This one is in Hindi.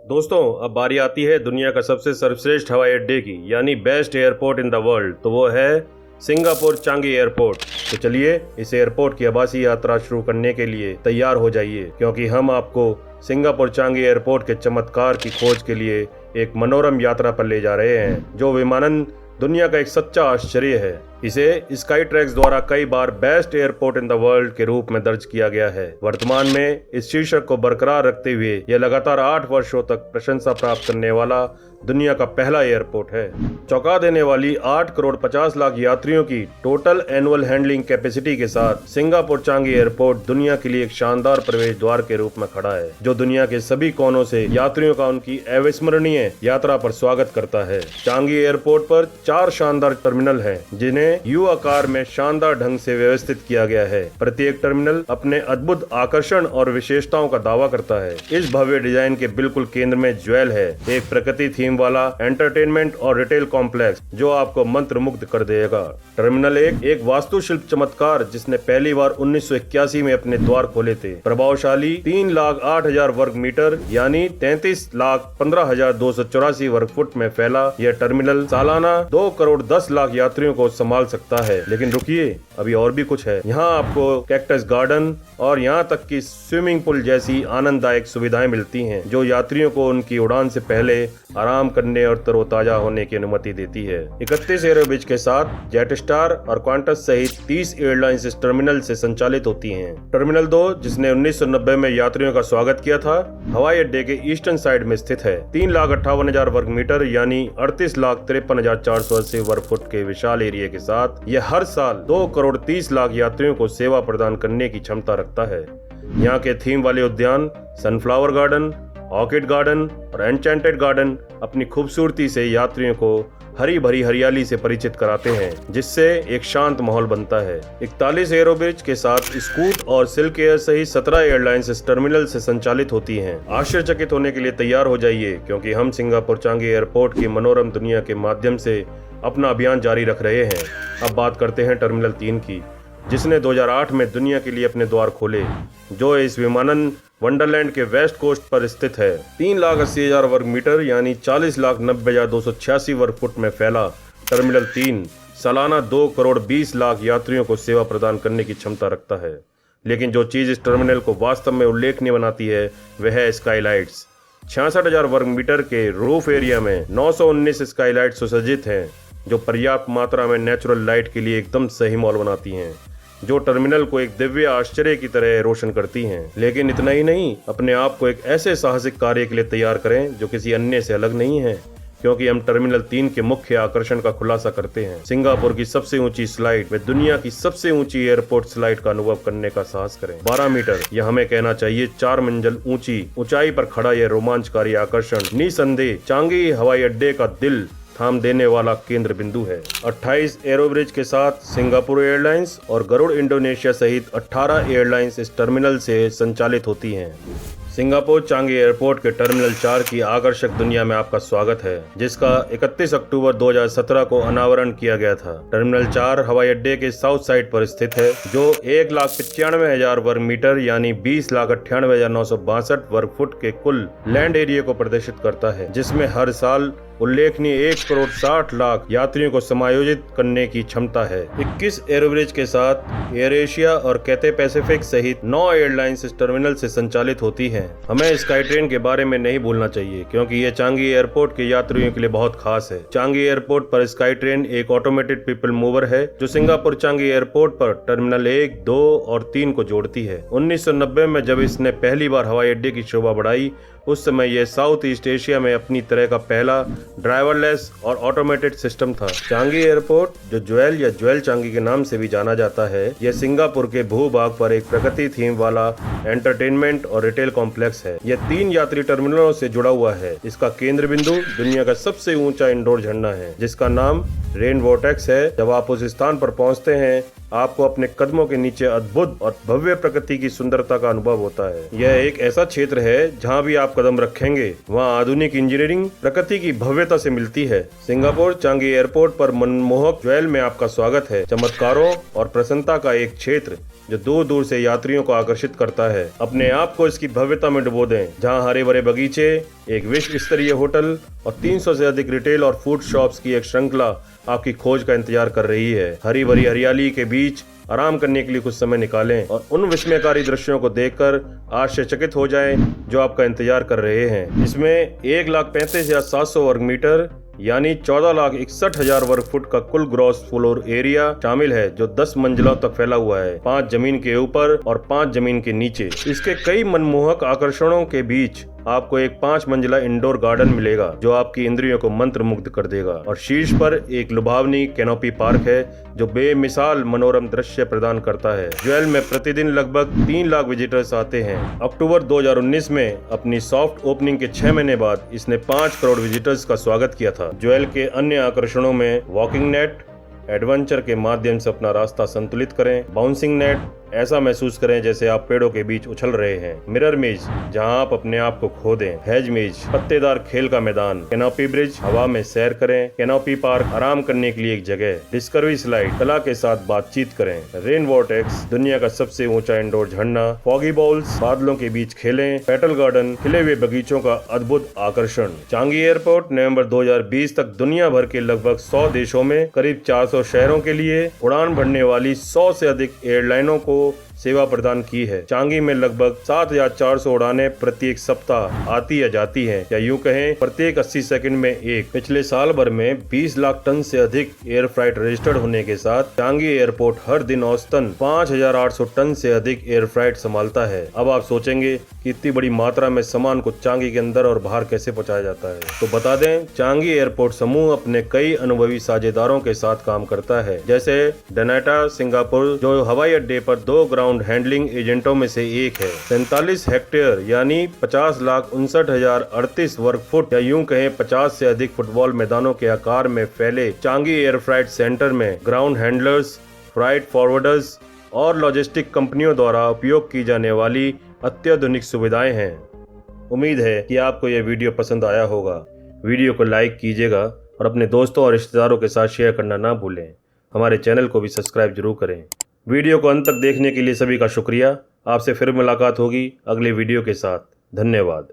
दोस्तों, अब बारी आती है दुनिया का सबसे सर्वश्रेष्ठ हवाई अड्डे की, यानी best airport in the world. तो वो है सिंगापुर चांगी एयरपोर्ट। तो चलिए इस एयरपोर्ट की आभासी यात्रा शुरू करने के लिए तैयार हो जाइए, क्योंकि हम आपको सिंगापुर चांगी एयरपोर्ट के चमत्कार की खोज के लिए एक मनोरम यात्रा पर ले जा रहे हैं, जो विमानन दुनिया का एक सच्चा आश्चर्य है। इसे स्काई ट्रैक्स द्वारा कई बार best airport in the world के रूप में दर्ज किया गया है। वर्तमान में इस शीर्षक को बरकरार रखते हुए यह लगातार 8 वर्षों तक प्रशंसा प्राप्त करने वाला दुनिया का पहला एयरपोर्ट है। चौंका देने वाली 8 करोड़ 50 लाख यात्रियों की टोटल एनुअल हैंडलिंग कैपेसिटी के साथ सिंगापुर चांगी एयरपोर्ट दुनिया के लिए एक शानदार प्रवेश द्वार के रूप में खड़ा है, जो दुनिया के सभी कोनों से यात्रियों का उनकी अविस्मरणीय यात्रा पर स्वागत करता है। चांगी एयरपोर्ट पर 4 शानदार टर्मिनल हैं, जिन्हें यू आकार में शानदार ढंग से व्यवस्थित किया गया है। प्रत्येक टर्मिनल अपने अद्भुत आकर्षण और विशेषताओं का दावा करता है। इस भव्य डिजाइन के बिल्कुल केंद्र में ज्वेल है, एक प्रकृति थीम वाला एंटरटेनमेंट और रिटेल कॉम्प्लेक्स जो आपको मंत्रमुग्ध कर देगा। टर्मिनल एक वास्तुशिल्प चमत्कार जिसने पहली बार 1981 में अपने द्वार खोले थे। प्रभावशाली 3,08,000 वर्ग मीटर यानी 33,15,284 वर्ग फुट में फैला यह टर्मिनल सालाना 2 करोड़ 10 लाख यात्रियों को संभाल सकता है। लेकिन रुकिए, अभी और भी कुछ है। यहाँ आपको कैक्टस गार्डन और यहाँ तक कि स्विमिंग पूल जैसी आनंददायक सुविधाएं मिलती हैं, जो यात्रियों को उनकी उड़ान से पहले आराम करने और तरोताजा होने की अनुमति देती है। 31 एयरोब्रिज के साथ जेटस्टार और क्वांटस सहित 30 एयरलाइंस इस टर्मिनल से संचालित होती हैं। टर्मिनल 2, जिसने 1990 में यात्रियों का स्वागत किया था, हवाई अड्डे के ईस्टर्न साइड में स्थित है। 3,58,000 वर्ग मीटर यानी 38,53,480 वर्ग फुट के विशाल एरिया के साथ यह हर साल 2 करोड़ 30 लाख यात्रियों को सेवा प्रदान करने की क्षमता रखता है। यहाँ के थीम वाले उद्यान सनफ्लावर गार्डन, ऑर्किड गार्डन और एन्चेंटेड गार्डन अपनी खूबसूरती से यात्रियों को हरी भरी हरियाली से परिचित कराते हैं, जिससे एक शांत माहौल बनता है। 41 एयरोब्रिज के साथ स्कूट और सिल्क एयर सहित 17 एयरलाइंस इस टर्मिनल से संचालित होती हैं। आश्चर्यचकित होने के लिए तैयार हो जाइए, क्योंकि हम सिंगापुर चांगी एयरपोर्ट की मनोरम दुनिया के माध्यम से अपना अभियान जारी रख रहे हैं। अब बात करते हैं टर्मिनल 3 की, जिसने 2008 में दुनिया के लिए अपने द्वार खोले, जो इस विमानन वंडरलैंड के वेस्ट कोस्ट पर स्थित है। 3,80,000 वर्ग मीटर यानी 40,90,286 वर्ग फुट में फैला टर्मिनल 3 सालाना 2 करोड़ 20 लाख यात्रियों को सेवा प्रदान करने की क्षमता रखता है। लेकिन जो चीज इस टर्मिनल को वास्तव में उल्लेखनीय बनाती है वह है स्काईलाइट्स। 66,000 वर्ग मीटर के रूफ एरिया में 919 स्काईलाइट सुसज्जित हैं, जो पर्याप्त मात्रा में नेचुरल लाइट के लिए एकदम सही माहौल बनाती हैं, जो टर्मिनल को एक दिव्य आश्चर्य की तरह रोशन करती हैं। लेकिन इतना ही नहीं, अपने आप को एक ऐसे साहसिक कार्य के लिए तैयार करें जो किसी अन्य से अलग नहीं है, क्योंकि हम टर्मिनल 3 के मुख्य आकर्षण का खुलासा करते हैं। सिंगापुर की सबसे ऊंची स्लाइड में दुनिया की सबसे ऊंची एयरपोर्ट स्लाइड का अनुभव करने का साहस करें। 12 मीटर या हमें कहना चाहिए 4 मंजिल ऊंची ऊंचाई पर खड़ा यह रोमांचकारी आकर्षण निसंदेह चांगी हवाई अड्डे का दिल थाम देने वाला केंद्र बिंदु है। 28 एयरोब्रिज के साथ सिंगापुर एयरलाइंस और गरुड़ इंडोनेशिया सहित 18 एयरलाइंस इस टर्मिनल से संचालित होती हैं। सिंगापुर चांगी एयरपोर्ट के टर्मिनल 4 की आकर्षक दुनिया में आपका स्वागत है, जिसका 31 अक्टूबर 2017 को अनावरण किया गया था। टर्मिनल 4 हवाई अड्डे के साउथ साइड पर स्थित है, जो 1,95,000 वर्ग मीटर यानी 20,98,962 वर्ग फुट के कुल लैंड एरिया को प्रदर्शित करता है, जिसमें हर साल उल्लेखनीय 1 करोड़ 60 लाख यात्रियों को समायोजित करने की क्षमता है। 21 एयरोब्रिज के साथ एयर एशिया और कैथे पैसिफिक सहित 9 एयरलाइंस इस टर्मिनल से संचालित होती हैं। हमें स्काई ट्रेन के बारे में नहीं भूलना चाहिए, क्योंकि ये चांगी एयरपोर्ट के यात्रियों के लिए बहुत खास है। चांगी एयरपोर्ट पर स्काई ट्रेन एक ऑटोमेटेड पीपल मूवर है, जो सिंगापुर चांगी एयरपोर्ट पर टर्मिनल 1, 2 और 3 को जोड़ती है। 1990 में जब इसने पहली बार हवाई अड्डे की शोभा बढ़ाई, उस समय यह साउथ ईस्ट एशिया में अपनी तरह का पहला ड्राइवरलेस और ऑटोमेटेड सिस्टम था। चांगी एयरपोर्ट, जो ज्वेल या ज्वेल चांगी के नाम से भी जाना जाता है, यह सिंगापुर के भूभाग पर एक प्रकृति थीम वाला एंटरटेनमेंट और रिटेल कॉम्प्लेक्स है। यह 3 यात्री टर्मिनलों से जुड़ा हुआ है। इसका केंद्र बिंदु दुनिया का सबसे ऊंचा इंडोर झरना है, जिसका नाम रेन वोर्टेक्स है। जब आप उस स्थान पर पहुंचते हैं, आपको अपने कदमों के नीचे अद्भुत और भव्य प्रकृति की सुंदरता का अनुभव होता है। यह एक ऐसा क्षेत्र है जहां भी आप कदम रखेंगे वहां आधुनिक इंजीनियरिंग प्रकृति की भव्यता से मिलती है। सिंगापुर चांगी एयरपोर्ट पर मनमोहक ज्वेल में आपका स्वागत है। चमत्कारों और प्रसन्नता का एक क्षेत्र जो दूर दूर से यात्रियों को आकर्षित करता है। अपने आप को इसकी भव्यता में डुबो दें, जहां हरे भरे बगीचे, एक विश्व स्तरीय होटल और 300 से अधिक रिटेल और फूड शॉप्स की एक श्रृंखला आपकी खोज का इंतजार कर रही है। हरी भरी हरियाली के बीच आराम करने के लिए कुछ समय निकालें और उन विस्मयकारी दृश्यों को देखकर आश्चर्यचकित हो जाएं जो आपका इंतजार कर रहे हैं। इसमें 1,35,700 वर्ग मीटर यानी 14,61,000 वर्ग फुट का कुल ग्रॉस फ्लोर एरिया शामिल है, जो 10 मंजिलों तक फैला हुआ है, 5 जमीन के ऊपर और 5 जमीन के नीचे। इसके कई मनमोहक आकर्षणों के बीच आपको एक 5 मंजिला इंडोर गार्डन मिलेगा जो आपकी इंद्रियों को मंत्रमुग्ध कर देगा, और शीर्ष पर एक लुभावनी कैनोपी पार्क है जो बेमिसाल मनोरम दृश्य प्रदान करता है। ज्वेल में प्रतिदिन लगभग 3 लाख विजिटर्स आते हैं। अक्टूबर 2019 में अपनी सॉफ्ट ओपनिंग के 6 महीने बाद इसने 5 करोड़ विजिटर्स का स्वागत किया था। ज्वेल के अन्य आकर्षणों में वॉकिंग नेट, एडवेंचर के माध्यम से अपना रास्ता संतुलित करें, बाउंसिंग नेट, ऐसा महसूस करें जैसे आप पेड़ों के बीच उछल रहे हैं, मिरर मेज जहां आप अपने आप को खो दें, हेज मेज, पत्तेदार खेल का मैदान, कैनोपी ब्रिज, हवा में सैर करें, कैनोपी पार्क, आराम करने के लिए एक जगह, डिस्कवरी स्लाइड, कला के साथ बातचीत करें, रेन वॉर्टेक्स, दुनिया का सबसे ऊंचा इंडोर झरना, फॉगी बॉल्स, बादलों के बीच खेलें, पेटल गार्डन, खिले हुए बगीचों का अद्भुत आकर्षण। चांगी एयरपोर्ट नवंबर 2020 तक दुनिया भर के लगभग 100 देशों में करीब 400 शहरों के लिए उड़ान भरने वाली 100 से अधिक एयरलाइनों को सेवा प्रदान की है। चांगी में लगभग 7,400 उड़ानें प्रत्येक सप्ताह आती या जाती हैं, या यूं कहें प्रत्येक 80 सेकंड में एक। पिछले साल भर में 20 लाख टन से अधिक एयर फ्राइट रजिस्टर्ड होने के साथ चांगी एयरपोर्ट हर दिन औसतन 5,800 टन से अधिक एयर फ्राइट संभालता है। अब आप सोचेंगे कि इतनी बड़ी मात्रा में सामान को चांगी के अंदर और बाहर कैसे पहुंचाया जाता है, तो बता दें, चांगी एयरपोर्ट समूह अपने कई अनुभवी साझेदारों के साथ काम करता है, जैसे डनाटा सिंगापुर, जो हवाई अड्डे पर 2 ग्राउंड हैंडलिंग एजेंटों में से एक है। 47 हेक्टेयर यानी 50,59,038 वर्ग फुट, या यूं कहें 50 से अधिक फुटबॉल मैदानों के आकार में फैले चांगी एयर फ्राइट सेंटर में ग्राउंड हैंडलर्स, फ्राइट फॉरवर्डर्स और लॉजिस्टिक कंपनियों द्वारा उपयोग की जाने वाली अत्याधुनिक सुविधाएं हैं। उम्मीद है कि आपको यह वीडियो पसंद आया होगा। वीडियो को लाइक कीजिएगा और अपने दोस्तों और रिश्तेदारों के साथ शेयर करना ना भूलें। हमारे चैनल को भी सब्सक्राइब जरूर करें। वीडियो को अंत तक देखने के लिए सभी का शुक्रिया। आपसे फिर मुलाकात होगी अगले वीडियो के साथ। धन्यवाद।